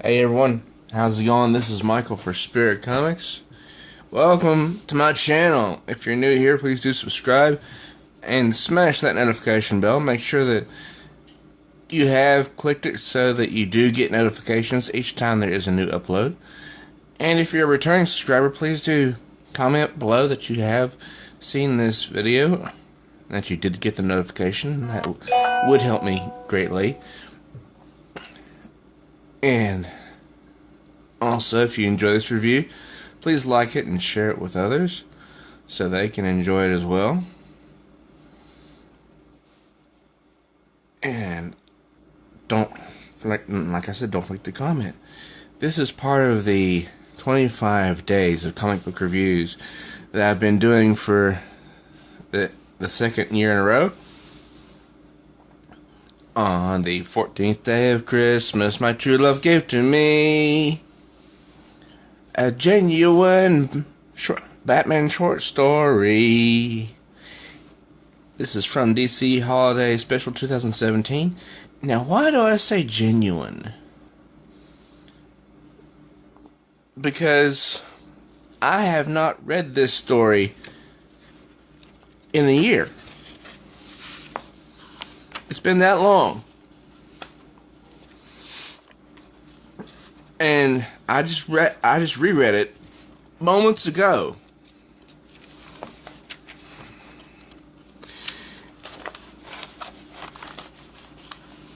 Hey everyone, how's it going? This is Michael for Spirit Comics. Welcome to my channel. If you're new here, please do subscribe and smash that notification bell. Make sure that you have clicked it so that you do get notifications each time there is a new upload. And if you're a returning subscriber, please do comment below that you have seen this video, that you did get the notification. That would help me greatly. And also, if you enjoy this review, please like it and share it with others so they can enjoy it as well. And don't, like I said, don't forget to comment. This is part of the 25 days of comic book reviews that I've been doing for the second year in a row. On the 14th day of Christmas, my true love gave to me a genuine Batman short story. This is from DC Holiday Special 2017. Now, why do I say genuine? Because I have not read this story in a year. It's been that long. And I just reread it moments ago.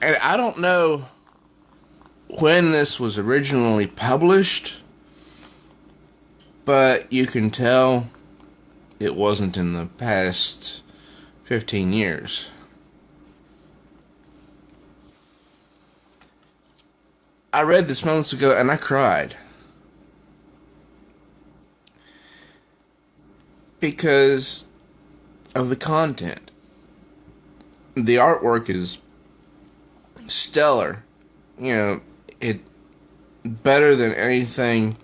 And I don't know when this was originally published, but you can tell it wasn't in the past 15 years. I read this moments ago and I cried. Because of the content. The artwork is stellar. You know, it better than anything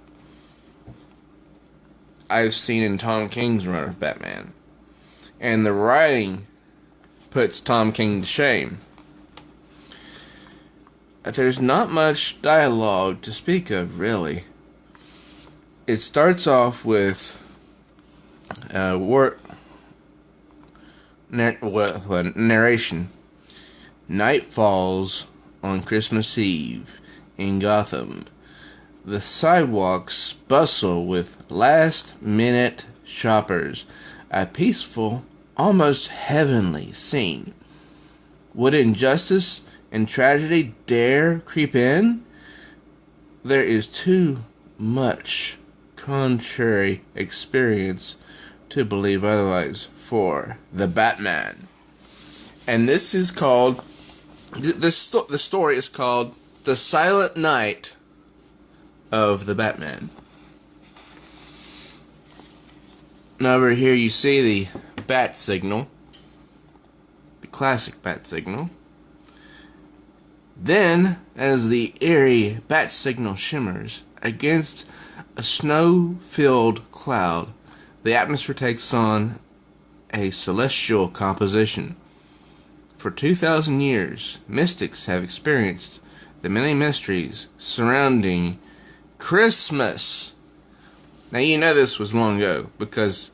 I've seen in Tom King's run of Batman. And the writing puts Tom King to shame. There's not much dialogue to speak of, really. It starts off with narration. Night falls on Christmas Eve in Gotham. The sidewalks bustle with last-minute shoppers. A peaceful, almost heavenly scene. Would injustice and tragedy dare creep in? There is too much contrary experience to believe otherwise for the Batman. And this is called, the story is called The Silent Night of the Batman. Now over here you see the bat signal, the classic bat signal. Then, as the eerie bat signal shimmers against a snow-filled cloud, the atmosphere takes on a celestial composition. For 2,000 years, mystics have experienced the many mysteries surrounding Christmas. Now, you know this was long ago, because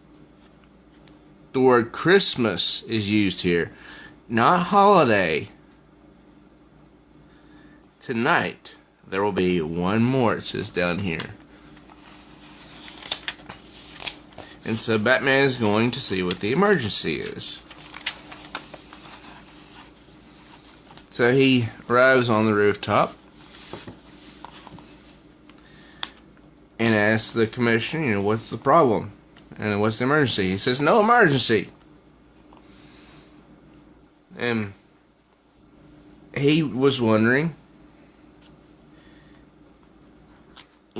the word Christmas is used here, not holiday. Tonight, there will be one more, it says down here. And so Batman is going to see what the emergency is. So he arrives on the rooftop and asks the commissioner, what's the problem? And what's the emergency? He says, no emergency. And he was wondering,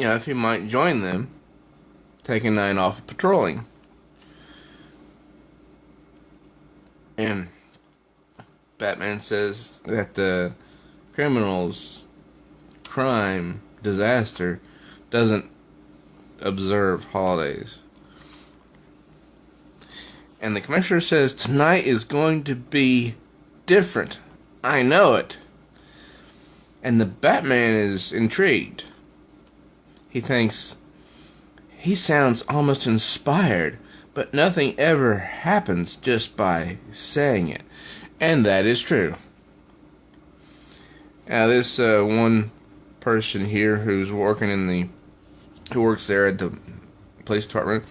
if he might join them, take a night off of patrolling. And Batman says that the criminal's crime, disaster, doesn't observe holidays. And the commissioner says, tonight is going to be different. I know it. And the Batman is intrigued. He thinks, he sounds almost inspired, but nothing ever happens just by saying it. And that is true. Now this one person here who works there at the police department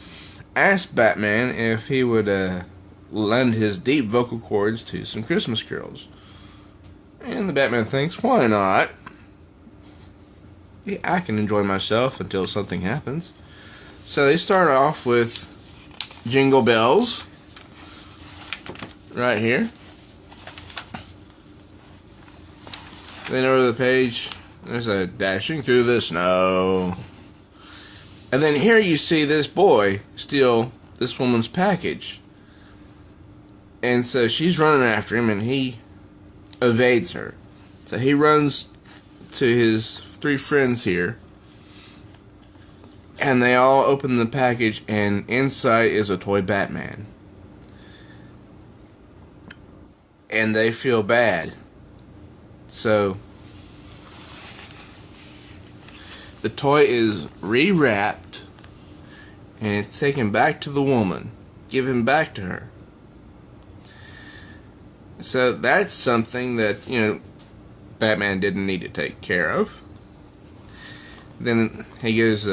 asked Batman if he would lend his deep vocal cords to some Christmas carols. And the Batman thinks, why not? I can enjoy myself until something happens. So they start off with Jingle Bells, right here. Then over the page, there's a dashing through the snow. And then here you see this boy steal this woman's package. And so she's running after him, and he evades her. So he runs to his 3 friends here, and they all open the package, and inside is a toy Batman. And they feel bad. So the toy is rewrapped, and it's taken back to the woman, given back to her. So that's something that, Batman didn't need to take care of. Then he goes,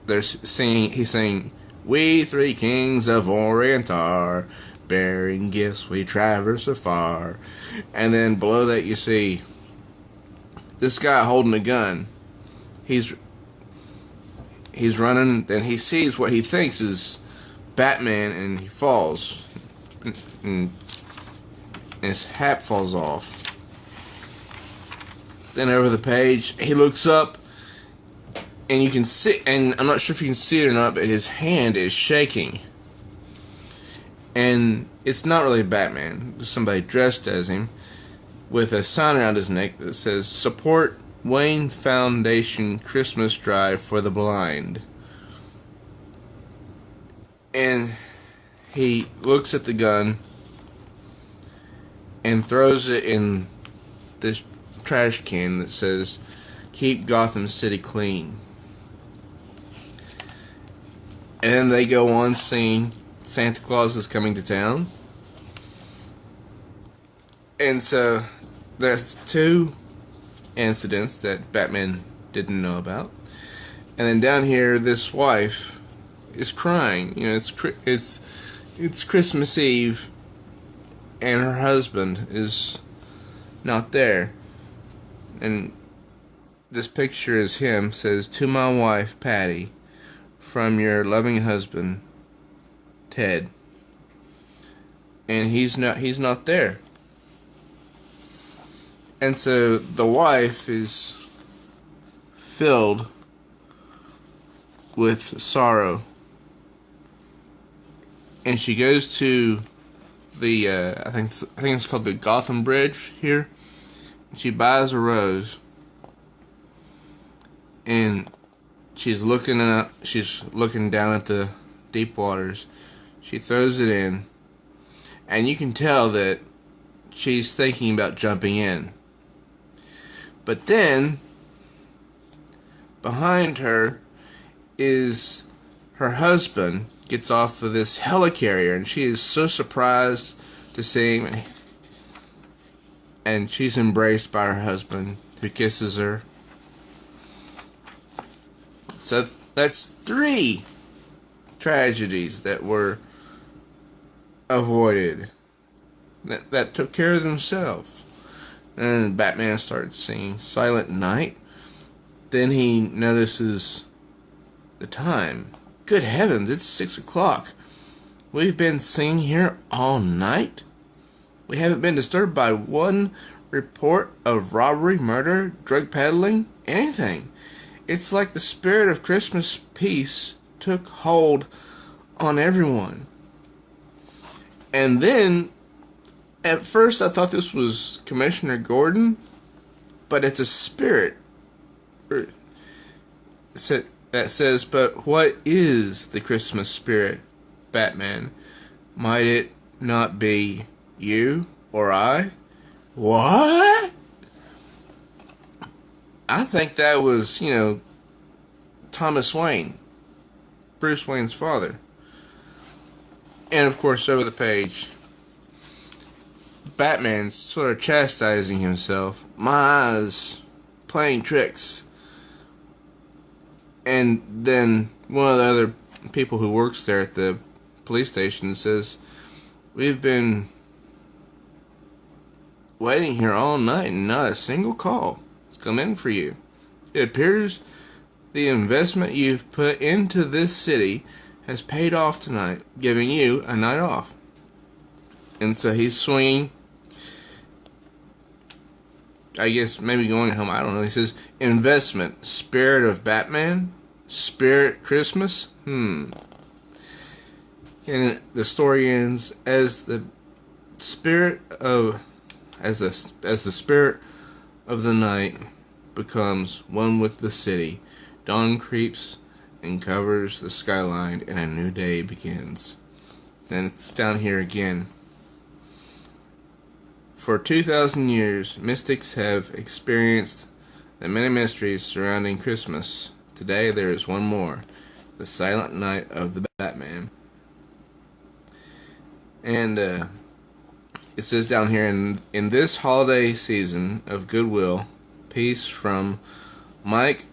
he's singing, "We 3 kings of Orient are, bearing gifts we traverse afar." And then below that you see this guy holding a gun. He's running, then he sees what he thinks is Batman, and he falls. And his hat falls off. Then over the page, he looks up, and you can see, and I'm not sure if you can see it or not, but his hand is shaking. And it's not really Batman, it's somebody dressed as him, with a sign around his neck that says, "Support Wayne Foundation Christmas Drive for the Blind." And he looks at the gun and throws it in this trash can that says, "Keep Gotham City clean." And then they go on singing Santa Claus is Coming to Town. And so there's 2 incidents that Batman didn't know about. And then down here, this wife is crying. It's Christmas Eve, and her husband is not there. And this picture is him, says, "To my wife, Patty, from your loving husband, Ted." And he's not there. And so the wife is filled with sorrow. And she goes to the I think it's called the Gotham Bridge here. She buys a rose, and she's looking down at the deep waters. She throws it in, and you can tell that she's thinking about jumping in. But then behind her is her husband, gets off of this helicarrier, and she is so surprised to see him, and she's embraced by her husband, who kisses her. So that's 3 tragedies that were avoided, that took care of themselves. And Batman starts singing Silent Night. Then he notices the time. Good heavens, it's 6 o'clock. We've been singing here all night. We haven't been disturbed by one report of robbery, murder, drug peddling, anything. It's like the spirit of Christmas peace took hold on everyone. And then, at first I thought this was Commissioner Gordon, but it's a spirit that says, "But what is the Christmas spirit, Batman? Might it not be you or I?" What? I think that was, Thomas Wayne, Bruce Wayne's father. And of course, over the page, Batman's sort of chastising himself. My eyes playing tricks. And then one of the other people who works there at the police station says, we've been waiting here all night and not a single call has come in for you. It appears the investment you've put into this city has paid off tonight, giving you a night off. And so he's swinging, I guess maybe going home, I don't know. He says, investment, spirit of Batman, spirit Christmas, And the story ends as the spirit of as the spirit of the night becomes one with the city. Dawn creeps and covers the skyline, and a new day begins. And it's down here again. For 2,000 years, mystics have experienced the many mysteries surrounding Christmas. Today there is one more, the silent night of the Batman. And it says down here, in this holiday season of goodwill, peace from Mike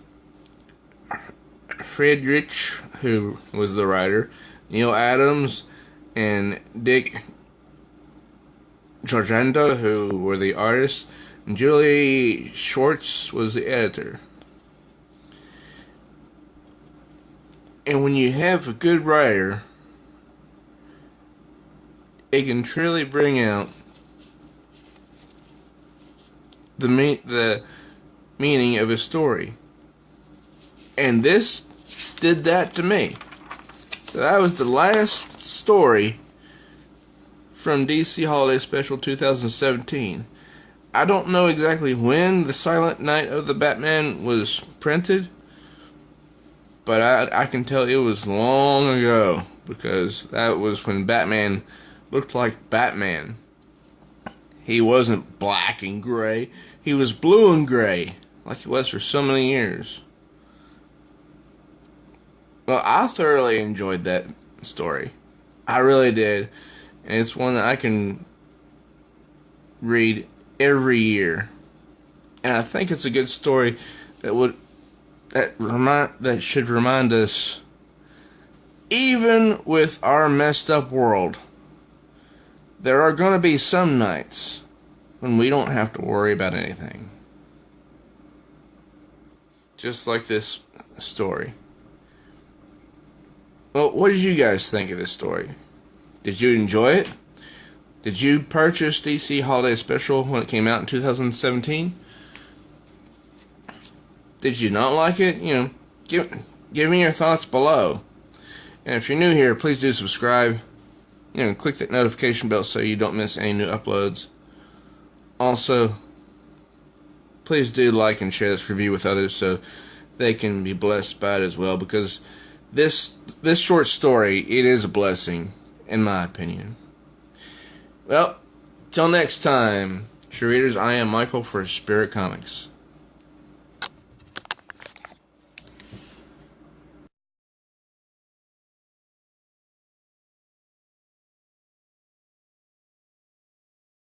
Friedrich, who was the writer, Neil Adams, and Dick Giordano, who were the artists, and Julie Schwartz was the editor. And when you have a good writer, it can truly bring out the meaning of a story. And this did that to me. So that was the last story from DC Holiday Special 2017. I don't know exactly when the Silent Night of the Batman was printed, but I can tell it was long ago, because that was when Batman looked like Batman. He wasn't black and gray. He was blue and gray, like he was for so many years. Well, I thoroughly enjoyed that story. I really did. And it's one that I can read every year. And I think it's a good story that should remind us, even with our messed up world, there are going to be some nights when we don't have to worry about anything. Just like this story. Well, what did you guys think of this story? Did you enjoy it? Did you purchase DC Holiday Special when it came out in 2017? Did you not like it? Give me your thoughts below. And if you're new here, please do subscribe. Click that notification bell so you don't miss any new uploads. Also, please do like and share this review with others so they can be blessed by it as well, because this short story, it is a blessing, in my opinion. Well, till next time, true readers, I am Michael for Spirit Comics.